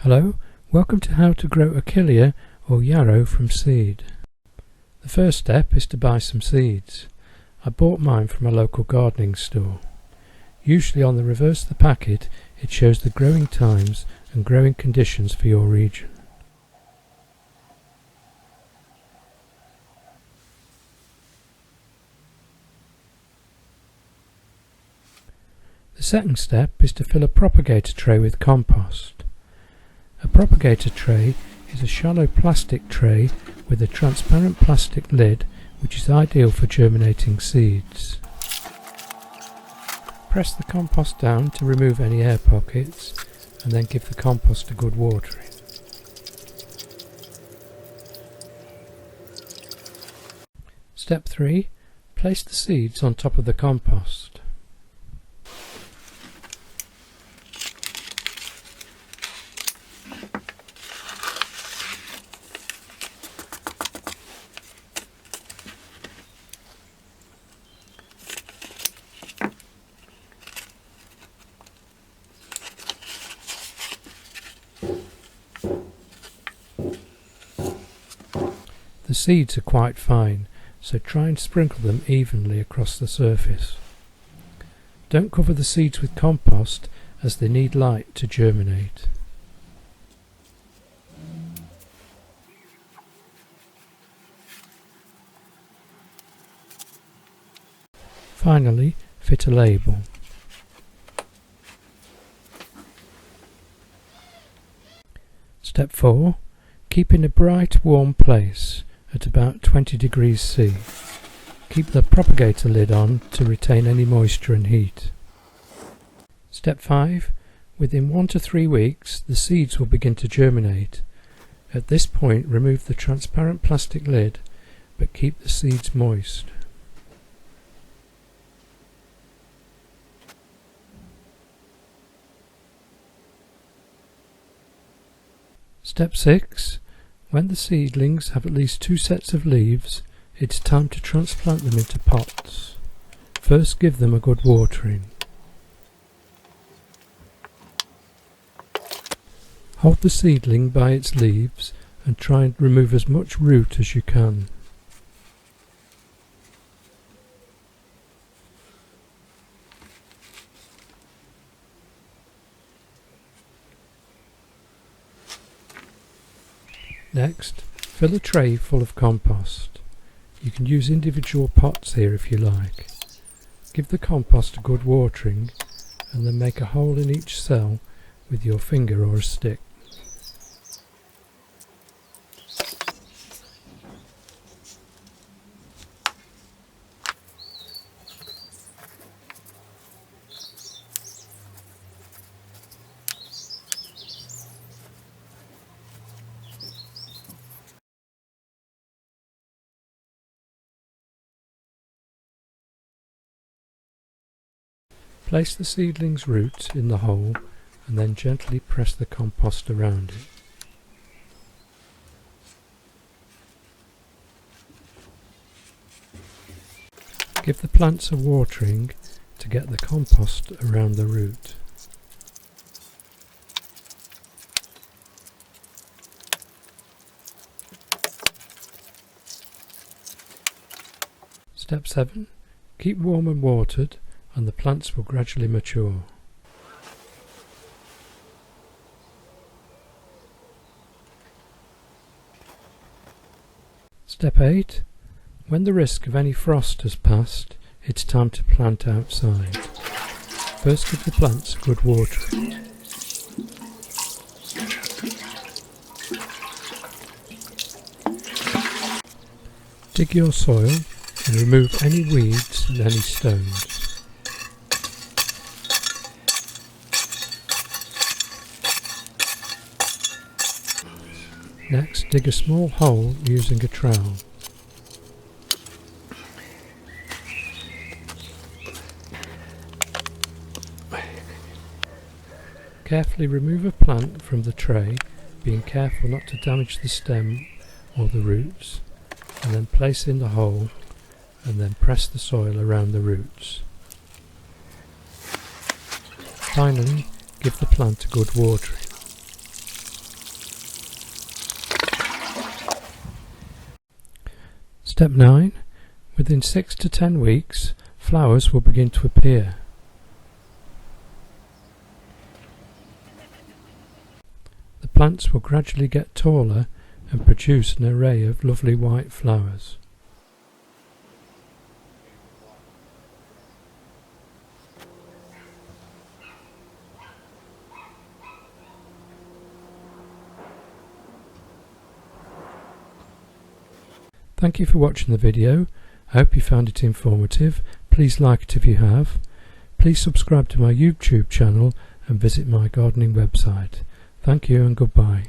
Hello, welcome to how to grow Achillea or Yarrow from seed. The first step is to buy some seeds. I bought mine from a local gardening store. Usually on the reverse of the packet it shows the growing times and growing conditions for your region. The second step is to fill a propagator tray with compost. A propagator tray is a shallow plastic tray with a transparent plastic lid which is ideal for germinating seeds. Press the compost down to remove any air pockets and then give the compost a good watering. Step 3. Place the seeds on top of the compost. The seeds are quite fine, so try and sprinkle them evenly across the surface. Don't cover the seeds with compost as they need light to germinate. Finally, fit a label. Step 4. Keep in a bright, warm place at about 20 degrees C. Keep the propagator lid on to retain any moisture and heat. Step 5. Within 1 to 3 weeks the seeds will begin to germinate. At this point remove the transparent plastic lid but keep the seeds moist. Step 6. When the seedlings have at least 2 sets of leaves, it's time to transplant them into pots. First give them a good watering. Hold the seedling by its leaves and try and remove as much root as you can. Next, fill a tray full of compost. You can use individual pots here if you like. Give the compost a good watering and then make a hole in each cell with your finger or a stick. Place the seedling's roots in the hole and then gently press the compost around it. Give the plants a watering to get the compost around the root. Step 7. Keep warm and watered and the plants will gradually mature. Step 8. When the risk of any frost has passed, it's time to plant outside. First give the plants a good watering. Dig your soil and remove any weeds and any stones. Next, dig a small hole using a trowel. Carefully remove a plant from the tray, being careful not to damage the stem or the roots, and then place in the hole and then press the soil around the roots. Finally, give the plant a good watering. Step 9. Within 6 to 10 weeks, flowers will begin to appear. The plants will gradually get taller and produce an array of lovely white flowers. Thank you for watching the video. I hope you found it informative. Please like it if you have. Please subscribe to my YouTube channel and visit my gardening website. Thank you and goodbye.